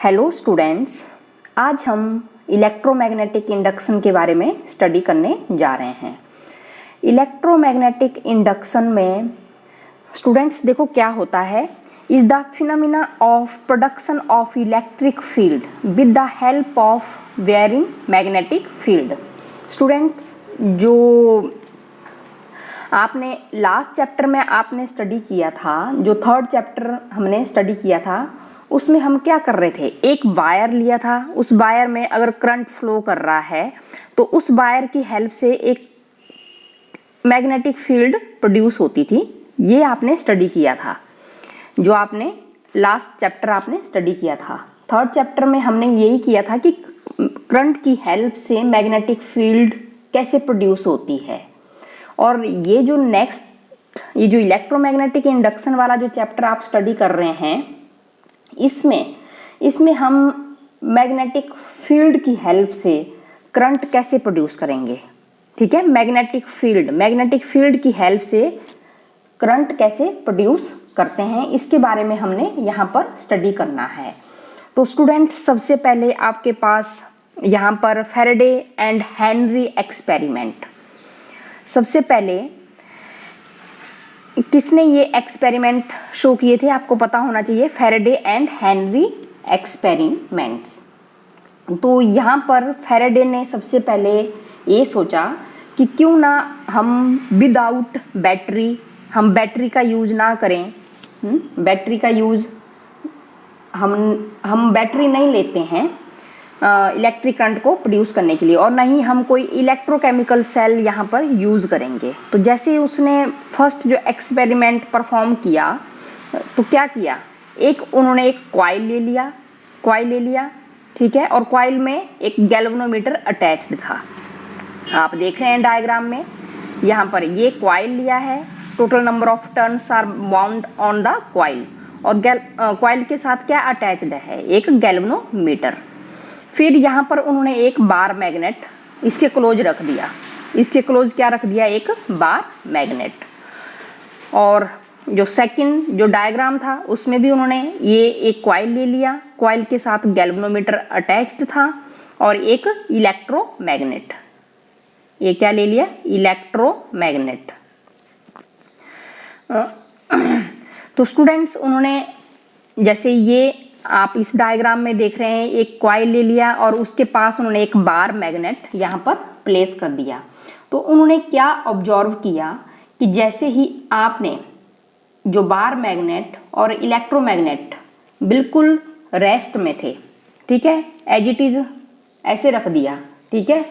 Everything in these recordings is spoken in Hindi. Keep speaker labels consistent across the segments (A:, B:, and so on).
A: हेलो स्टूडेंट्स, आज हम इलेक्ट्रोमैग्नेटिक इंडक्शन के बारे में स्टडी करने जा रहे हैं। इलेक्ट्रोमैग्नेटिक इंडक्शन में स्टूडेंट्स देखो क्या होता है, is the phenomena of production of electric field with the help of wearing magnetic field. Students, जो आपने लास्ट चैप्टर में आपने स्टडी किया था, जो थर्ड चैप्टर हमने स्टडी किया था, उसमें हम क्या कर रहे थे, एक वायर लिया था, उस वायर में अगर करंट फ्लो कर रहा है तो उस वायर की हेल्प से एक मैग्नेटिक फील्ड प्रोड्यूस होती थी। ये आपने स्टडी किया था, जो आपने लास्ट चैप्टर आपने स्टडी किया था। थर्ड चैप्टर में हमने यही किया था कि करंट की हेल्प से मैग्नेटिक फील्ड कैसे प्रोड्यूस होती है। और ये जो इलेक्ट्रोमैग्नेटिक इंडक्शन वाला जो चैप्टर आप स्टडी कर रहे हैं, इसमें हम मैग्नेटिक फील्ड की हेल्प से करंट कैसे प्रोड्यूस करेंगे। ठीक है, मैग्नेटिक फील्ड की हेल्प से करंट कैसे प्रोड्यूस करते हैं, इसके बारे में हमने यहाँ पर स्टडी करना है। तो स्टूडेंट्स, सबसे पहले आपके पास यहाँ पर फैराडे एंड हेनरी एक्सपेरिमेंट। सबसे पहले किसने ये एक्सपेरिमेंट शो किए थे, आपको पता होना चाहिए, फैराडे एंड हेनरी एक्सपेरिमेंट्स। तो यहाँ पर फैराडे ने सबसे पहले ये सोचा कि क्यों ना हम विदाउट बैटरी, हम बैटरी का यूज़ ना करें। बैटरी का यूज़ हम बैटरी नहीं लेते हैं इलेक्ट्रिक करंट को प्रोड्यूस करने के लिए, और नहीं हम कोई इलेक्ट्रोकेमिकल सेल यहाँ पर यूज़ करेंगे। तो जैसे उसने फर्स्ट जो एक्सपेरिमेंट परफॉर्म किया, तो क्या किया, उन्होंने एक कॉइल ले लिया, ठीक है, और कॉइल में एक गैल्वेनोमीटर अटैच्ड था। आप देख रहे हैं डायग्राम में, यहाँ पर ये कॉइल लिया है, total number of turns are bound on the coil, और कॉइल के साथ क्या अटैच्ड है, एक गैल्वेनोमीटर। फिर यहाँ पर उन्होंने एक बार मैग्नेट इसके क्लोज रख दिया, एक बार मैग्नेट। और जो सेकंड जो डायग्राम था उसमें भी उन्होंने ये एक कॉइल ले लिया, कॉइल के साथ गैल्वेनोमीटर अटैच्ड था, और एक इलेक्ट्रोमैग्नेट, ये क्या ले लिया, इलेक्ट्रोमैग्नेट। तो स्टूडेंट्स, उन्होंने जैसे ये आप इस डायग्राम में देख रहे हैं, एक कॉइल ले लिया और उसके पास उन्होंने एक बार मैग्नेट यहाँ पर प्लेस कर दिया। तो उन्होंने क्या ऑब्जर्व किया कि जैसे ही आपने जो बार मैग्नेट और इलेक्ट्रोमैग्नेट बिल्कुल रेस्ट में थे, ठीक है, एज इट इज ऐसे रख दिया, ठीक है,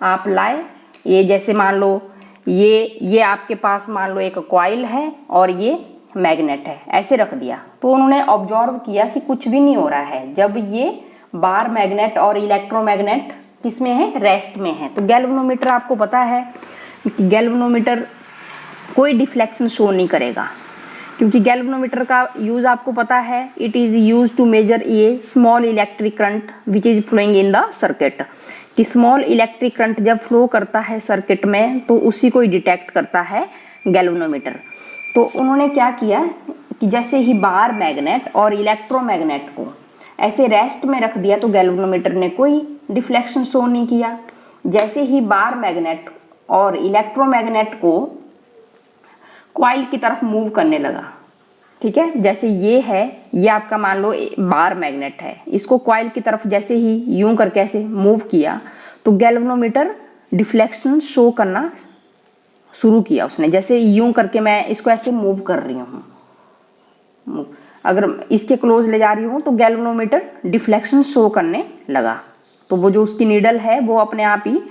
A: आप लाए, ये जैसे मान लो ये आपके पास मान लो एक कॉइल है और ये मैग्नेट है, ऐसे रख दिया। तो उन्होंने ऑब्जर्व किया कि कुछ भी नहीं हो रहा है जब ये बार मैग्नेट और इलेक्ट्रोमैग्नेट किसमें है, रेस्ट में है। तो गैल्वेनोमीटर, आपको पता है कि गैल्वेनोमीटर कोई डिफ्लेक्शन शो नहीं करेगा, क्योंकि गैल्वेनोमीटर का यूज़ आपको पता है, it is used to measure a small electric current which is flowing in the circuit. कि स्मॉल इलेक्ट्रिक करंट जब फ्लो करता है सर्किट में तो उसी को ही डिटेक्ट करता है गैल्वेनोमीटर। तो उन्होंने क्या किया कि जैसे ही बार मैग्नेट और इलेक्ट्रोमैग्नेट को ऐसे रेस्ट में रख दिया तो गैल्वेनोमीटर ने कोई डिफ्लेक्शन शो नहीं किया। जैसे ही बार मैग्नेट और इलेक्ट्रोमैग्नेट को कॉइल की तरफ मूव करने लगा, ठीक है, जैसे ये है, ये आपका मान लो बार मैग्नेट है, इसको कॉइल की तरफ जैसे ही यूं करके ऐसे मूव किया तो गैल्वेनोमीटर डिफ्लेक्शन शो करना शुरू किया उसने। जैसे यूं करके मैं इसको ऐसे मूव कर रही हूँ, अगर इसके क्लोज ले जा रही हूँ तो गैल्वेनोमीटर डिफ्लेक्शन शो करने लगा, तो वो जो उसकी नीडल है वो अपने आप ही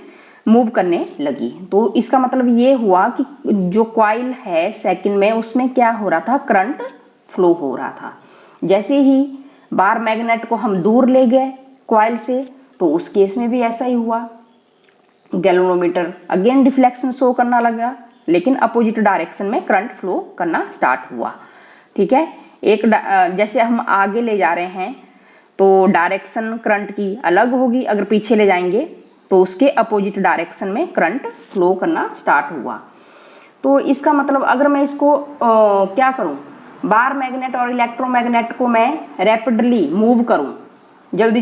A: मूव करने लगी। तो इसका मतलब ये हुआ कि जो कॉइल है सेकंड में, उसमें क्या हो रहा था, करंट फ्लो हो रहा था। जैसे ही बार मैग्नेट को हम दूर ले गए कॉइल से, तो उस केस में भी ऐसा ही हुआ, गैल्वेनोमीटर अगेन डिफ्लेक्शन शो करना लगा, लेकिन अपोजिट डायरेक्शन में करंट फ्लो करना स्टार्ट हुआ। ठीक है, जैसे हम आगे ले जा रहे हैं तो डायरेक्शन करंट की अलग होगी, अगर पीछे ले जाएंगे तो उसके अपोजिट डायरेक्शन में करंट फ्लो करना स्टार्ट हुआ। तो इसका मतलब अगर मैं इसको क्या करूं, बार मैग्नेट और इलेक्ट्रोमैग्नेट को मैं रैपिडली मूव करूं, जल्दी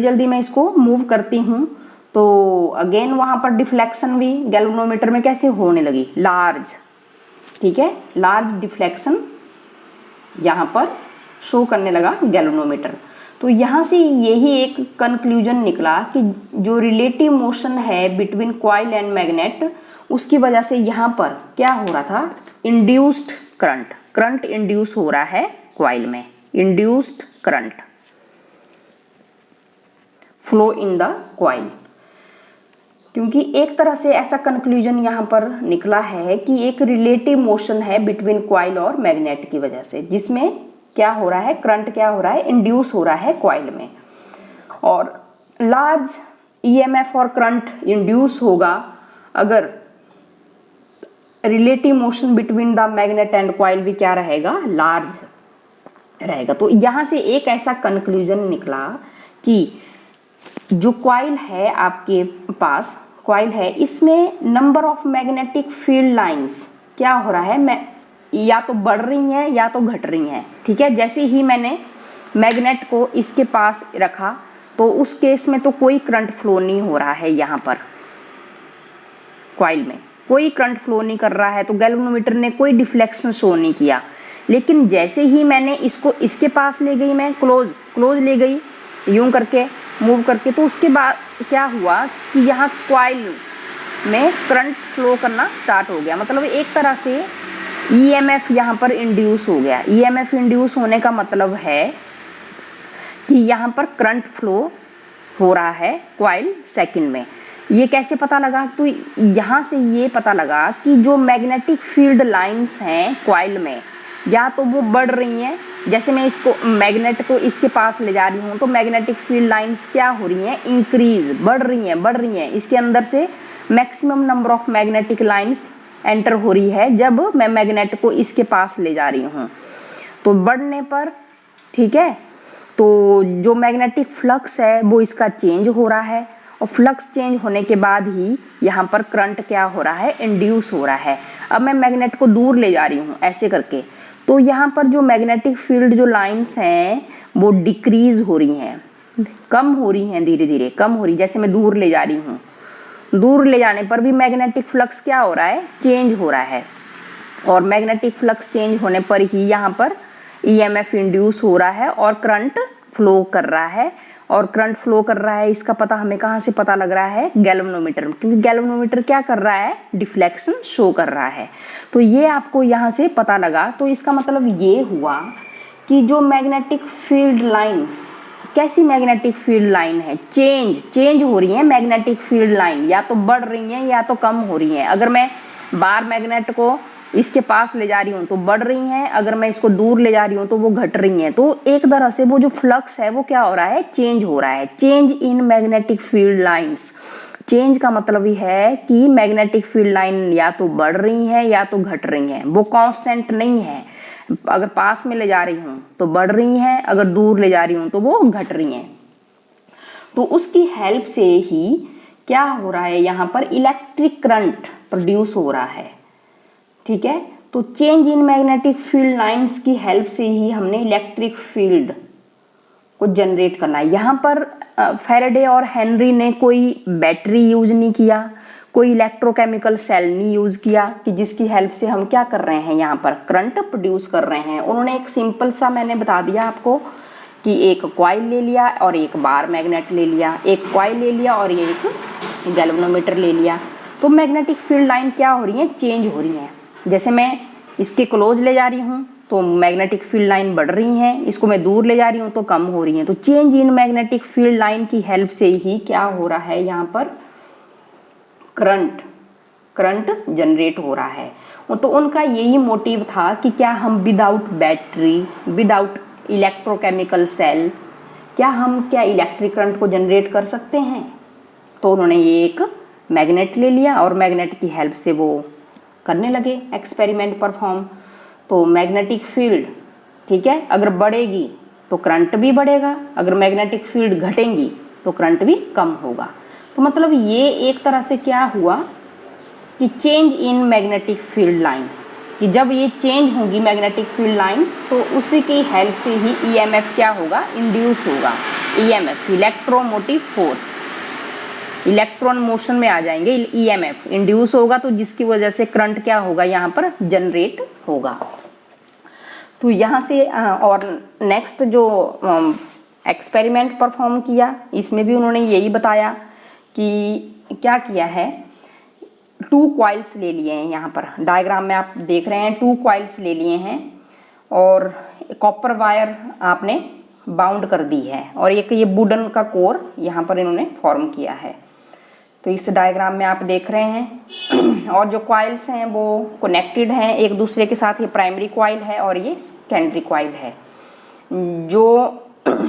A: जल्दी मैं इसको मूव करती हूँ तो अगेन वहाँ पर डिफ्लेक्शन भी गैल्वेनोमीटर में कैसे होने लगी, लार्ज, ठीक है, लार्ज डिफ्लेक्शन यहाँ पर शो करने लगा गैल्वेनोमीटर। तो यहाँ से यही एक कंक्लूजन निकला कि जो रिलेटिव मोशन है बिटवीन कॉइल एंड मैग्नेट, उसकी वजह से यहाँ पर क्या हो रहा था, इंड्यूस्ड करंट इंड्यूस हो रहा है कॉइल में, induced current flow in the coil. क्योंकि एक तरह से ऐसा कंक्लूजन यहाँ पर निकला है कि एक रिलेटिव मोशन है बिटवीन कॉइल और मैग्नेट की वजह से, जिसमें क्या हो रहा है, करंट क्या हो रहा है, इंड्यूस हो रहा है कॉइल में, और लार्ज ईएमएफ और करंट इंड्यूस होगा अगर relative motion between the magnet and coil भी क्या रहेगा, लार्ज रहेगा। तो यहाँ से एक ऐसा कंक्लूजन निकला कि जो कॉइल है आपके पास, कॉइल है, इसमें number of magnetic field lines क्या हो रहा है, या तो बढ़ रही हैं या तो घट रही हैं, ठीक है। जैसे ही मैंने मैग्नेट को इसके पास रखा तो उस केस में तो कोई करंट फ्लो नहीं हो रहा है, यहाँ पर कॉइल में कोई करंट फ्लो नहीं कर रहा है, तो गैल्वेनोमीटर ने कोई डिफ्लेक्शन शो नहीं किया। लेकिन जैसे ही मैंने इसको इसके पास ले गई, मैं क्लोज ले गई यूं करके मूव करके, तो उसके बाद क्या हुआ कि यहाँ कॉइल में करंट फ्लो करना स्टार्ट हो गया। मतलब एक तरह से ईएमएफ यहाँ पर इंड्यूस हो गया। ईएमएफ इंड्यूस होने का मतलब है कि यहाँ पर करंट फ्लो हो रहा है कॉइल सेकंड में। ये कैसे पता लगा, तो यहाँ से ये पता लगा कि जो मैग्नेटिक फील्ड लाइंस हैं कॉइल में, या तो वो बढ़ रही हैं, जैसे मैं इसको मैग्नेट को इसके पास ले जा रही हूँ तो मैग्नेटिक फील्ड लाइंस क्या हो रही हैं, इंक्रीज, बढ़ रही हैं। इसके अंदर से maximum number of magnetic lines enter हो रही है जब मैं मैग्नेट को इसके पास ले जा रही हूँ, तो बढ़ने पर, ठीक है, तो जो मैग्नेटिक फ्लक्स है वो इसका चेंज हो रहा है, और फ्लक्स चेंज होने के बाद ही यहाँ पर करंट क्या हो रहा है, इंड्यूस हो रहा है। अब मैं मैग्नेट को दूर ले जा रही हूँ ऐसे करके, तो यहाँ पर जो मैग्नेटिक फील्ड जो लाइंस हैं वो डिक्रीज हो रही हैं, कम हो रही हैं, धीरे धीरे कम हो रही। जैसे मैं दूर ले जा रही हूँ, दूर ले जाने पर भी मैग्नेटिक फ्लक्स क्या हो रहा है, चेंज हो रहा है, और मैग्नेटिक फ्लक्स चेंज होने पर ही यहाँ पर ईएमएफ इंड्यूस हो रहा है और करंट फ्लो कर रहा है। और करंट फ्लो कर रहा है, इसका पता हमें कहाँ से पता लग रहा है, गैल्वेनोमीटर, क्योंकि गैल्वेनोमीटर क्या कर रहा है, डिफ्लेक्शन शो कर रहा है। तो ये आपको यहाँ से पता लगा। तो इसका मतलब ये हुआ कि जो मैग्नेटिक फील्ड लाइन, कैसी मैग्नेटिक फील्ड लाइन है, चेंज हो रही है मैग्नेटिक फील्ड लाइन, या तो बढ़ रही है या तो कम हो रही है। अगर मैं बार मैग्नेट को इसके पास ले जा रही हूँ तो बढ़ रही हैं, अगर मैं इसको दूर ले जा रही हूँ तो वो घट रही हैं। तो एक तरह से वो जो फ्लक्स है वो क्या हो रहा है, चेंज हो रहा है। Change in magnetic field lines, change का मतलब ही है कि मैग्नेटिक फील्ड लाइन या तो बढ़ रही हैं या तो घट रही हैं, वो कांस्टेंट नहीं है। अगर पास में ले जा रही हूँ तो बढ़ रही हैं, अगर दूर ले जा रही हूँ तो वो घट रही हैं। तो उसकी हेल्प से ही क्या हो रहा है, यहाँ पर इलेक्ट्रिक करंट प्रोड्यूस हो रहा है, ठीक है। तो change in magnetic field lines की हेल्प से ही हमने इलेक्ट्रिक फील्ड को जनरेट करना है। यहाँ पर फैराडे और हेनरी ने कोई बैटरी यूज नहीं किया, कोई इलेक्ट्रोकेमिकल सेल नहीं यूज किया, कि जिसकी हेल्प से हम क्या कर रहे हैं, यहाँ पर करंट प्रोड्यूस कर रहे हैं। उन्होंने एक सिंपल सा, मैंने बता दिया आपको कि एक कॉइल ले लिया और एक बार मैग्नेट ले लिया, एक कॉइल ले लिया और ये एक गैल्वेनोमीटर ले लिया। तो मैग्नेटिक फील्ड लाइन क्या हो रही है, चेंज हो रही है। जैसे मैं इसके क्लोज ले जा रही हूँ तो मैग्नेटिक फील्ड लाइन बढ़ रही हैं, इसको मैं दूर ले जा रही हूँ तो कम हो रही हैं। तो change in magnetic field line की हेल्प से ही क्या हो रहा है, यहाँ पर करंट जनरेट हो रहा है। तो उनका यही मोटिव था कि क्या हम without battery, without electrochemical cell, क्या इलेक्ट्रिक करंट को जनरेट कर सकते हैं। तो उन्होंने ये एक मैग्नेट ले लिया और मैग्नेट की हेल्प से वो करने लगे एक्सपेरिमेंट परफॉर्म। तो मैग्नेटिक फील्ड, ठीक है, अगर बढ़ेगी तो करंट भी बढ़ेगा, अगर मैग्नेटिक फील्ड घटेंगी तो करंट भी कम होगा। तो मतलब ये एक तरह से क्या हुआ कि change in magnetic field lines, कि जब ये चेंज होंगी मैग्नेटिक फील्ड लाइंस तो उसी की हेल्प से ही ईएमएफ क्या होगा, इंड्यूस होगा। EMF electromotive force, electron motion में आ जाएंगे, ईएमएफ इंड्यूस होगा तो जिसकी वजह से करंट क्या होगा यहाँ पर जनरेट होगा। तो यहाँ से और नेक्स्ट जो एक्सपेरिमेंट परफॉर्म किया इसमें भी उन्होंने यही बताया कि क्या किया है, 2 कॉइल्स ले लिए हैं। यहाँ पर डायग्राम में आप देख रहे हैं 2 कॉइल्स ले लिए हैं और कॉपर वायर आपने बाउंड कर दी है और एक ये वुडन का कोर यहाँ पर इन्होंने फॉर्म किया है। तो इस डायग्राम में आप देख रहे हैं और जो कॉइल्स हैं वो कनेक्टेड हैं एक दूसरे के साथ। ये प्राइमरी कॉइल है और ये सेकेंडरी कॉइल है। जो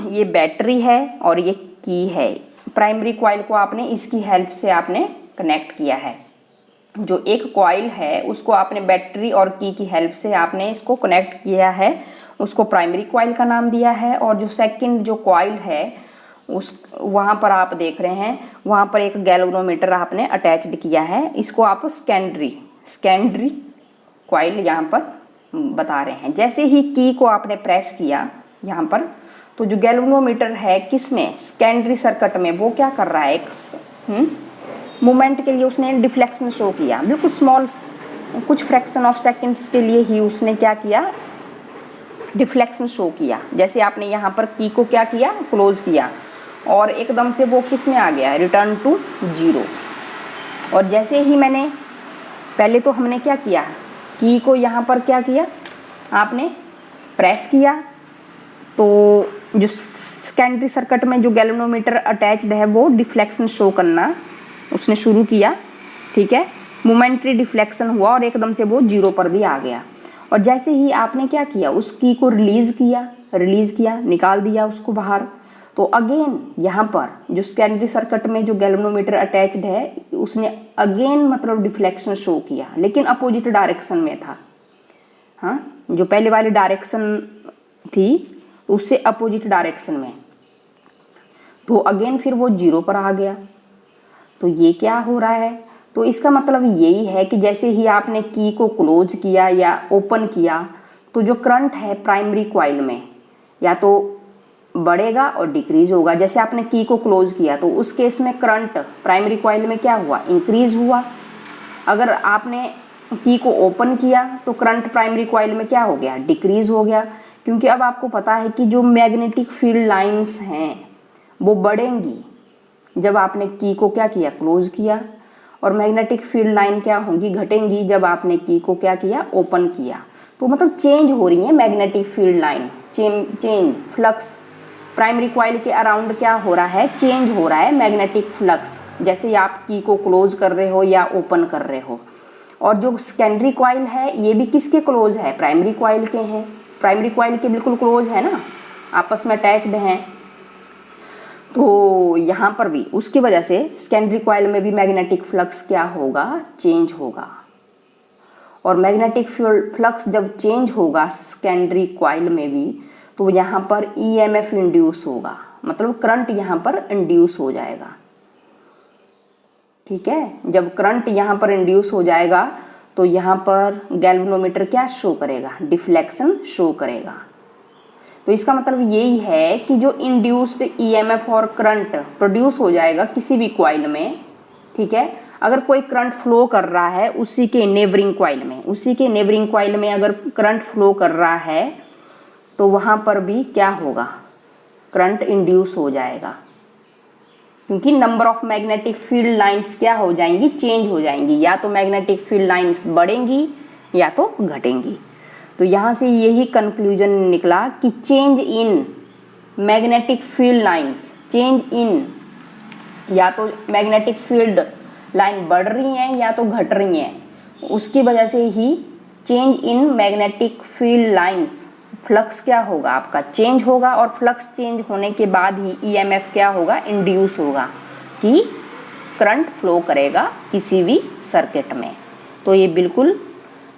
A: ये बैटरी है और ये की है। प्राइमरी कॉइल को आपने इसकी हेल्प से आपने कनेक्ट किया है। जो एक कॉइल है उसको आपने बैटरी और की हेल्प से आपने इसको कनेक्ट किया है, उसको प्राइमरी कॉइल का नाम दिया है। और जो सेकंड जो कॉइल है उस वहाँ पर आप देख रहे हैं वहाँ पर एक गैल्वेनोमीटर आपने अटैच्ड किया है, इसको आप सेकेंडरी कॉइल यहाँ पर बता रहे हैं। जैसे ही की को आपने प्रेस किया यहाँ पर तो जो गैल्वेनोमीटर है किसमें, सेकेंडरी सर्किट में, वो क्या कर रहा है, एक मोमेंट के लिए उसने डिफ्लेक्शन शो किया, बिल्कुल स्मॉल कुछ फ्रैक्शन ऑफ सेकंड्स के लिए ही उसने क्या किया, डिफ्लेक्शन शो किया। जैसे आपने यहाँ पर की को क्या किया, क्लोज किया और एकदम से वो किस में आ गया, रिटर्न टू 0। और जैसे ही मैंने पहले तो हमने क्या किया, की को यहाँ पर क्या किया आपने प्रेस किया तो जो सेकेंडरी सर्किट में जो गैल्वेनोमीटर अटैच्ड है वो डिफ्लेक्शन शो करना उसने शुरू किया, ठीक है। मोमेंट्री डिफ्लेक्शन हुआ और एकदम से वो 0 पर भी आ गया। और जैसे ही आपने क्या किया, उस की को रिलीज़ किया, निकाल दिया उसको बाहर, तो अगेन यहाँ पर जो सेकेंडरी सर्किट में जो गैल्वेनोमीटर अटैच्ड है उसने अगेन मतलब डिफ्लेक्शन शो किया, लेकिन अपोजिट डायरेक्शन में था। हाँ, जो पहले वाली डायरेक्शन थी उससे अपोजिट डायरेक्शन में, तो अगेन फिर वो 0 पर आ गया। तो ये क्या हो रहा है, तो इसका मतलब यही है कि जैसे ही आपने की को क्लोज किया या ओपन किया तो जो करंट है प्राइमरी कॉइल में या तो बढ़ेगा और डिक्रीज होगा। जैसे आपने की को क्लोज किया तो उस केस में करंट प्राइमरी कॉइल में क्या हुआ, इंक्रीज हुआ। अगर आपने की को ओपन किया तो करंट प्राइमरी कॉइल में क्या हो गया, डिक्रीज हो गया। क्योंकि अब आपको पता है कि जो मैग्नेटिक फील्ड लाइंस हैं वो बढ़ेंगी जब आपने की को क्या किया, क्लोज किया, और मैग्नेटिक फील्ड लाइन क्या होंगी, घटेंगी जब आपने की को क्या किया, ओपन किया। तो मतलब चेंज हो रही है magnetic field line, change flux primary coil के अराउंड क्या हो रहा है, चेंज हो रहा है मैग्नेटिक फ्लक्स, जैसे आप की को क्लोज कर रहे हो या ओपन कर रहे हो। और जो सेकेंडरी कॉइल है ये भी किसके क्लोज है, प्राइमरी कॉइल के हैं, प्राइमरी कॉइल के बिल्कुल क्लोज है ना, आपस में अटैच्ड हैं। तो यहाँ पर भी उसकी वजह से सेकेंडरी कॉइल में भी मैग्नेटिक फ्लक्स क्या होगा, चेंज होगा। और मैग्नेटिक फ्लक्स जब चेंज होगा सेकेंडरी कॉइल में भी तो यहाँ पर ईएमएफ इंड्यूस होगा, मतलब करंट यहाँ पर इंड्यूस हो जाएगा, ठीक है। जब करंट यहाँ पर इंड्यूस हो जाएगा तो यहाँ पर गैल्वेनोमीटर क्या शो करेगा, डिफ्लेक्शन शो करेगा। तो इसका मतलब यही है कि जो इंड्यूस्ड ईएमएफ और करंट प्रोड्यूस हो जाएगा किसी भी कॉइल में, ठीक है, अगर कोई करंट फ्लो कर रहा है उसी के नेबरिंग कॉइल में अगर करंट फ्लो कर रहा है तो वहाँ पर भी क्या होगा, करंट इंड्यूस हो जाएगा। क्योंकि number of magnetic field lines क्या हो जाएंगी, चेंज हो जाएंगी, या तो मैग्नेटिक फील्ड लाइंस बढ़ेंगी या तो घटेंगी। तो यहाँ से यही कंक्लूजन निकला कि change in magnetic field lines, change in या तो मैग्नेटिक फील्ड लाइन बढ़ रही हैं या तो घट रही हैं, उसकी वजह से ही change in magnetic field lines flux क्या होगा, आपका चेंज होगा। और फ्लक्स चेंज होने के बाद ही ईएमएफ क्या होगा, इंड्यूस होगा, कि करंट फ्लो करेगा किसी भी सर्किट में। तो ये बिल्कुल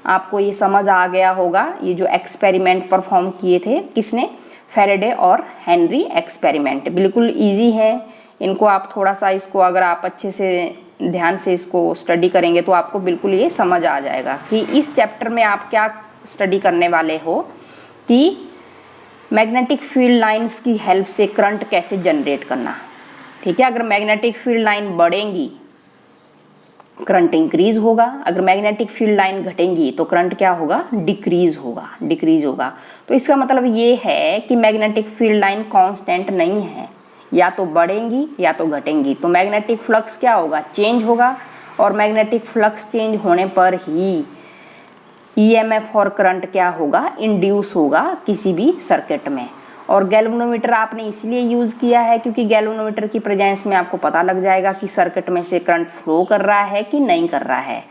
A: आपको ये समझ आ गया होगा, ये जो एक्सपेरिमेंट परफॉर्म किए थे किसने, फैराडे और हेनरी एक्सपेरिमेंट, बिल्कुल इजी है। इनको आप थोड़ा सा इसको अगर आप अच्छे से ध्यान से इसको स्टडी करेंगे तो आपको बिल्कुल ये समझ आ जाएगा कि इस चैप्टर में आप क्या स्टडी करने वाले हो कि मैग्नेटिक फील्ड लाइंस की हेल्प से करंट कैसे जनरेट करना। ठीक है, अगर मैग्नेटिक फील्ड लाइन बढ़ेंगी करंट इंक्रीज होगा, अगर मैग्नेटिक फील्ड लाइन घटेंगी तो करंट क्या होगा, डिक्रीज होगा। तो इसका मतलब ये है कि मैग्नेटिक फील्ड लाइन कांस्टेंट नहीं है, या तो बढ़ेंगी या तो घटेंगी। तो मैग्नेटिक फ्लक्स क्या होगा, चेंज होगा, और मैग्नेटिक फ्लक्स चेंज होने पर ही ईएमएफ और करंट क्या होगा, इंड्यूस होगा किसी भी सर्किट में। और गैल्वेनोमीटर आपने इसलिए यूज़ किया है क्योंकि गैल्वेनोमीटर की प्रेजेंस में आपको पता लग जाएगा कि सर्किट में से करंट फ्लो कर रहा है कि नहीं कर रहा है।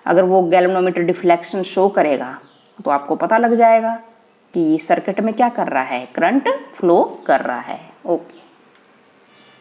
A: अगर वो गैल्वेनोमीटर डिफ्लेक्शन शो करेगा तो आपको पता लग जाएगा कि सर्किट में क्या कर रहा है, करंट फ्लो कर रहा है। ओके।